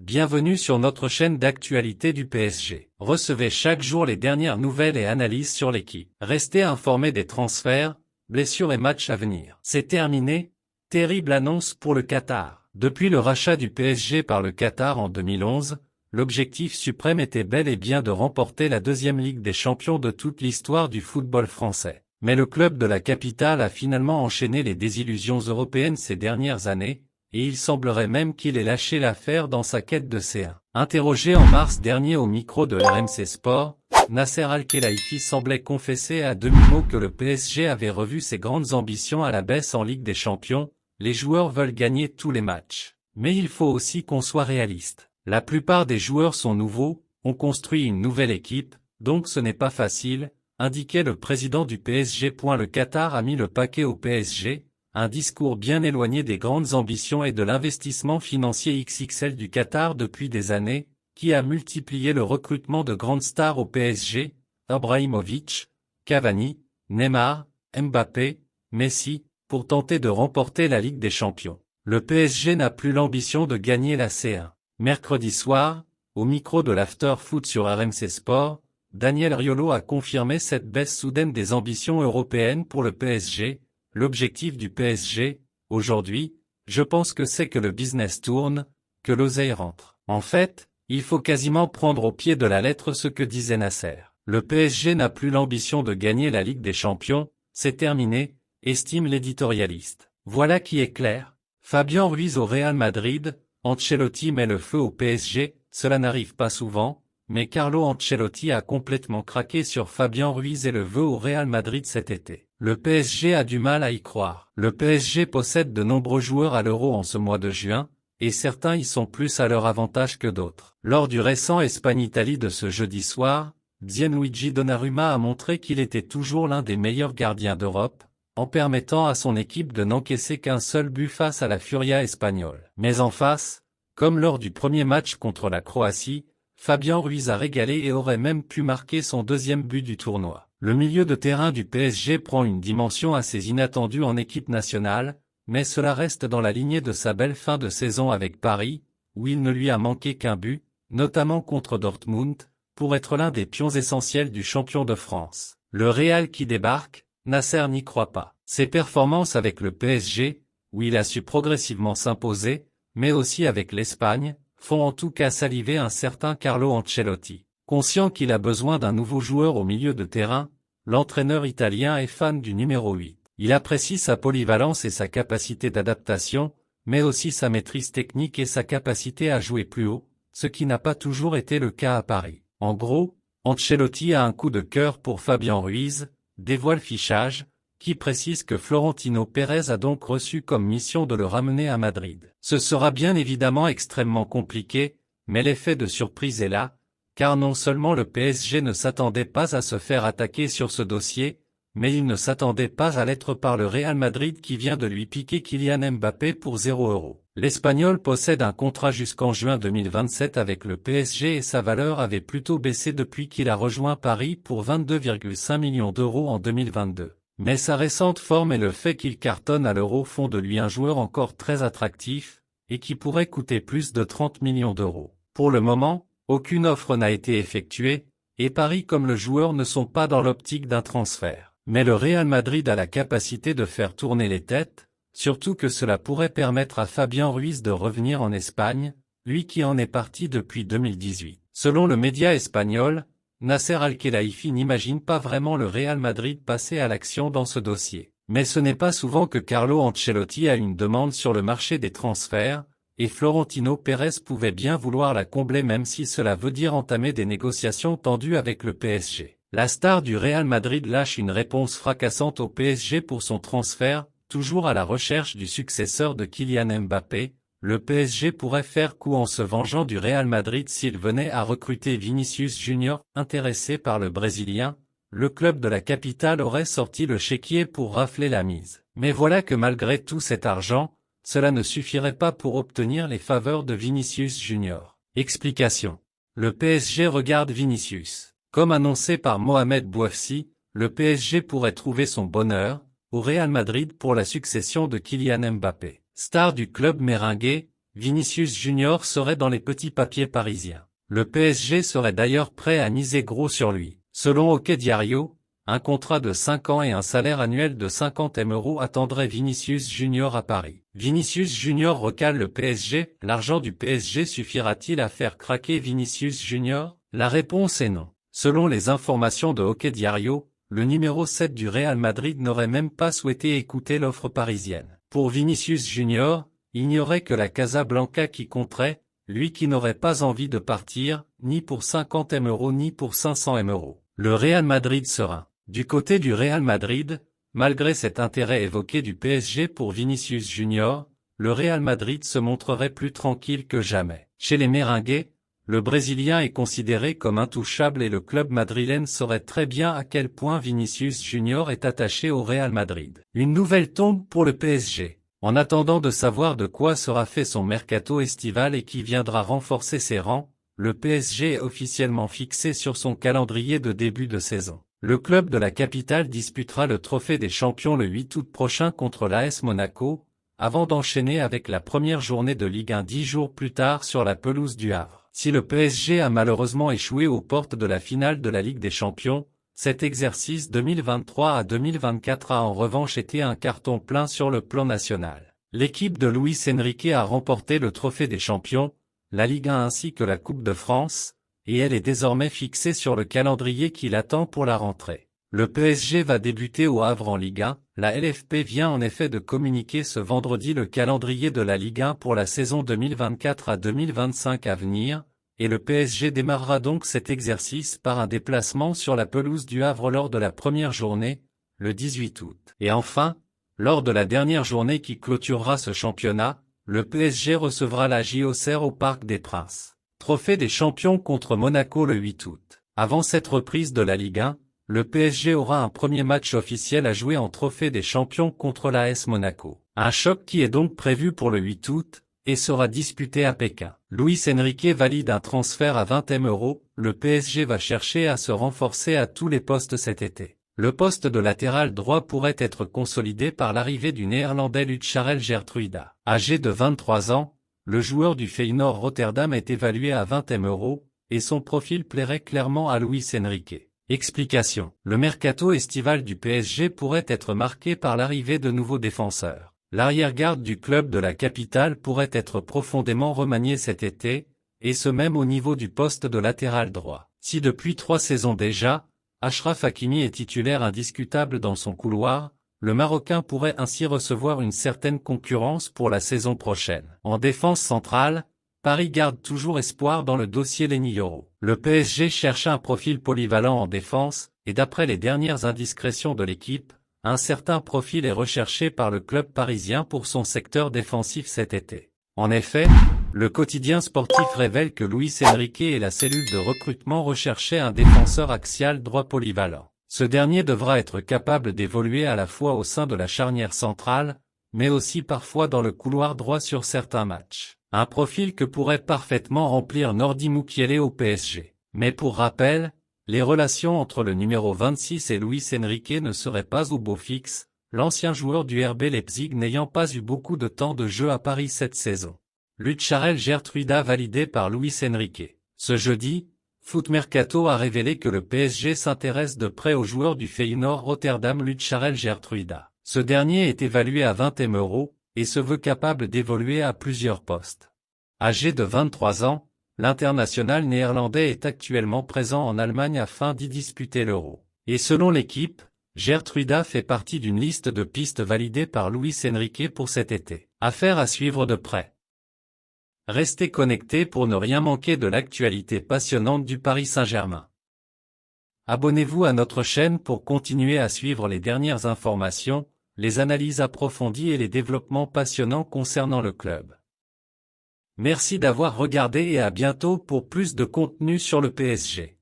Bienvenue sur notre chaîne d'actualité du PSG. Recevez chaque jour les dernières nouvelles et analyses sur l'équipe. Restez informés des transferts, blessures et matchs à venir. C'est terminé. Terrible annonce pour le Qatar. Depuis le rachat du PSG par le Qatar en 2011, l'objectif suprême était bel et bien de remporter la deuxième Ligue des Champions de toute l'histoire du football français. Mais le club de la capitale a finalement enchaîné les désillusions européennes ces dernières années, et il semblerait même qu'il ait lâché l'affaire dans sa quête de C1. Interrogé en mars dernier au micro de RMC Sport, Nasser Al-Khelaifi semblait confesser à demi-mot que le PSG avait revu ses grandes ambitions à la baisse en Ligue des Champions. Les joueurs veulent gagner tous les matchs. Mais il faut aussi qu'on soit réaliste. La plupart des joueurs sont nouveaux, ont construit une nouvelle équipe, donc ce n'est pas facile, indiquait le président du PSG. Le Qatar a mis le paquet au PSG, un discours bien éloigné des grandes ambitions et de l'investissement financier XXL du Qatar depuis des années, qui a multiplié le recrutement de grandes stars au PSG, Ibrahimovic, Cavani, Neymar, Mbappé, Messi, pour tenter de remporter la Ligue des Champions. Le PSG n'a plus l'ambition de gagner la C1. Mercredi soir, au micro de l'After Foot sur RMC Sport, Daniel Riolo a confirmé cette baisse soudaine des ambitions européennes pour le PSG. L'objectif du PSG, aujourd'hui, je pense que c'est que le business tourne, que l'oseille rentre. En fait, il faut quasiment prendre au pied de la lettre ce que disait Nasser. Le PSG n'a plus l'ambition de gagner la Ligue des Champions, c'est terminé, estime l'éditorialiste. Voilà qui est clair. Fabien Ruiz au Real Madrid, Ancelotti met le feu au PSG, cela n'arrive pas souvent, mais Carlo Ancelotti a complètement craqué sur Fabien Ruiz et le veut au Real Madrid cet été. Le PSG a du mal à y croire. Le PSG possède de nombreux joueurs à l'Euro en ce mois de juin, et certains y sont plus à leur avantage que d'autres. Lors du récent Espagne-Italie de ce jeudi soir, Gianluigi Donnarumma a montré qu'il était toujours l'un des meilleurs gardiens d'Europe, en permettant à son équipe de n'encaisser qu'un seul but face à la Furia espagnole. Mais en face, comme lors du premier match contre la Croatie, Fabien Ruiz a régalé et aurait même pu marquer son deuxième but du tournoi. Le milieu de terrain du PSG prend une dimension assez inattendue en équipe nationale, mais cela reste dans la lignée de sa belle fin de saison avec Paris, où il ne lui a manqué qu'un but, notamment contre Dortmund, pour être l'un des pions essentiels du champion de France. Le Real qui débarque, Nasser n'y croit pas. Ses performances avec le PSG, où il a su progressivement s'imposer, mais aussi avec l'Espagne, font en tout cas saliver un certain Carlo Ancelotti. Conscient qu'il a besoin d'un nouveau joueur au milieu de terrain, l'entraîneur italien est fan du numéro 8. Il apprécie sa polyvalence et sa capacité d'adaptation, mais aussi sa maîtrise technique et sa capacité à jouer plus haut, ce qui n'a pas toujours été le cas à Paris. En gros, Ancelotti a un coup de cœur pour Fabien Ruiz, dévoile Fichage, qui précise que Florentino Pérez a donc reçu comme mission de le ramener à Madrid. Ce sera bien évidemment extrêmement compliqué, mais l'effet de surprise est là, car non seulement le PSG ne s'attendait pas à se faire attaquer sur ce dossier, mais il ne s'attendait pas à l'être par le Real Madrid qui vient de lui piquer Kylian Mbappé pour 0 €. L'Espagnol possède un contrat jusqu'en juin 2027 avec le PSG et sa valeur avait plutôt baissé depuis qu'il a rejoint Paris pour 22,5 millions d'euros en 2022. Mais sa récente forme et le fait qu'il cartonne à l'Euro font de lui un joueur encore très attractif, et qui pourrait coûter plus de 30 millions d'euros. Pour le moment, aucune offre n'a été effectuée, et Paris comme le joueur ne sont pas dans l'optique d'un transfert. Mais le Real Madrid a la capacité de faire tourner les têtes, surtout que cela pourrait permettre à Fabien Ruiz de revenir en Espagne, lui qui en est parti depuis 2018. Selon le média espagnol, Nasser Al-Khelaifi n'imagine pas vraiment le Real Madrid passer à l'action dans ce dossier. Mais ce n'est pas souvent que Carlo Ancelotti a une demande sur le marché des transferts, et Florentino Pérez pouvait bien vouloir la combler même si cela veut dire entamer des négociations tendues avec le PSG. La star du Real Madrid lâche une réponse fracassante au PSG pour son transfert, toujours à la recherche du successeur de Kylian Mbappé. Le PSG pourrait faire coup en se vengeant du Real Madrid s'il venait à recruter Vinicius Junior. Intéressé par le Brésilien, le club de la capitale aurait sorti le chéquier pour rafler la mise. Mais voilà que malgré tout cet argent, cela ne suffirait pas pour obtenir les faveurs de Vinicius Junior. Explication. Le PSG regarde Vinicius. Comme annoncé par Mohamed Bouafsi, le PSG pourrait trouver son bonheur au Real Madrid pour la succession de Kylian Mbappé. Star du club méringué, Vinicius Junior serait dans les petits papiers parisiens. Le PSG serait d'ailleurs prêt à miser gros sur lui. Selon OK Diario, un contrat de 5 ans et un salaire annuel de 50 M € attendrait Vinicius Junior à Paris. Vinicius Junior recale le PSG. L'argent du PSG suffira-t-il à faire craquer Vinicius Junior? La réponse est non. Selon les informations de OK Diario, le numéro 7 du Real Madrid n'aurait même pas souhaité écouter l'offre parisienne. Pour Vinicius Junior, il n'y aurait que la Casablanca qui compterait, lui qui n'aurait pas envie de partir, ni pour 50 M € ni pour 500 M €. Le Real Madrid serein. Du côté du Real Madrid, malgré cet intérêt évoqué du PSG pour Vinicius Junior, le Real Madrid se montrerait plus tranquille que jamais. Chez les Merengues, le Brésilien est considéré comme intouchable et le club madrilène saurait très bien à quel point Vinicius Junior est attaché au Real Madrid. Une nouvelle tombe pour le PSG. En attendant de savoir de quoi sera fait son mercato estival et qui viendra renforcer ses rangs, le PSG est officiellement fixé sur son calendrier de début de saison. Le club de la capitale disputera le trophée des champions le 8 août prochain contre l'AS Monaco, avant d'enchaîner avec la première journée de Ligue 1 10 jours plus tard sur la pelouse du Havre. Si le PSG a malheureusement échoué aux portes de la finale de la Ligue des Champions, cet exercice 2023 à 2024 a en revanche été un carton plein sur le plan national. L'équipe de Luis Enrique a remporté le trophée des champions, la Ligue 1 ainsi que la Coupe de France, et elle est désormais fixée sur le calendrier qui l'attend pour la rentrée. Le PSG va débuter au Havre en Ligue 1, la LFP vient en effet de communiquer ce vendredi le calendrier de la Ligue 1 pour la saison 2024 à 2025 à venir, et le PSG démarrera donc cet exercice par un déplacement sur la pelouse du Havre lors de la première journée, le 18 août. Et enfin, lors de la dernière journée qui clôturera ce championnat, le PSG recevra la JOCR au Parc des Princes. Trophée des champions contre Monaco le 8 août. Avant cette reprise de la Ligue 1, le PSG aura un premier match officiel à jouer en Trophée des champions contre l'AS Monaco. Un choc qui est donc prévu pour le 8 août, et sera disputé à Pékin. Luis Enrique valide un transfert à 20 M €, le PSG va chercher à se renforcer à tous les postes cet été. Le poste de latéral droit pourrait être consolidé par l'arrivée du néerlandais Lucharel Gertruida. Âgé de 23 ans, le joueur du Feyenoord Rotterdam est évalué à 20 M €, et son profil plairait clairement à Luis Enrique. Explication. Le mercato estival du PSG pourrait être marqué par l'arrivée de nouveaux défenseurs. L'arrière-garde du club de la capitale pourrait être profondément remanié cet été, et ce même au niveau du poste de latéral droit. Si depuis 3 saisons déjà, Achraf Hakimi est titulaire indiscutable dans son couloir, le Marocain pourrait ainsi recevoir une certaine concurrence pour la saison prochaine. En défense centrale, Paris garde toujours espoir dans le dossier Lenny Yoro. Le PSG cherche un profil polyvalent en défense, et d'après les dernières indiscrétions de l'équipe, un certain profil est recherché par le club parisien pour son secteur défensif cet été. En effet, le quotidien sportif révèle que Luis Enrique et la cellule de recrutement recherchaient un défenseur axial droit polyvalent. Ce dernier devra être capable d'évoluer à la fois au sein de la charnière centrale, mais aussi parfois dans le couloir droit sur certains matchs. Un profil que pourrait parfaitement remplir Nordi Mukiele au PSG. Mais pour rappel, les relations entre le numéro 26 et Luis Enrique ne seraient pas au beau fixe, l'ancien joueur du RB Leipzig n'ayant pas eu beaucoup de temps de jeu à Paris cette saison. Lucharel Gertruida validé par Luis Enrique. Ce jeudi, Foot Mercato a révélé que le PSG s'intéresse de près au joueur du Feyenoord Rotterdam Lucharel Gertruida. Ce dernier est évalué à 20 M € et se veut capable d'évoluer à plusieurs postes. Âgé de 23 ans, l'international néerlandais est actuellement présent en Allemagne afin d'y disputer l'Euro. Et selon l'équipe, Gertruida fait partie d'une liste de pistes validées par Luis Enrique pour cet été. Affaire à suivre de près. Restez connectés pour ne rien manquer de l'actualité passionnante du Paris Saint-Germain. Abonnez-vous à notre chaîne pour continuer à suivre les dernières informations, les analyses approfondies et les développements passionnants concernant le club. Merci d'avoir regardé et à bientôt pour plus de contenu sur le PSG.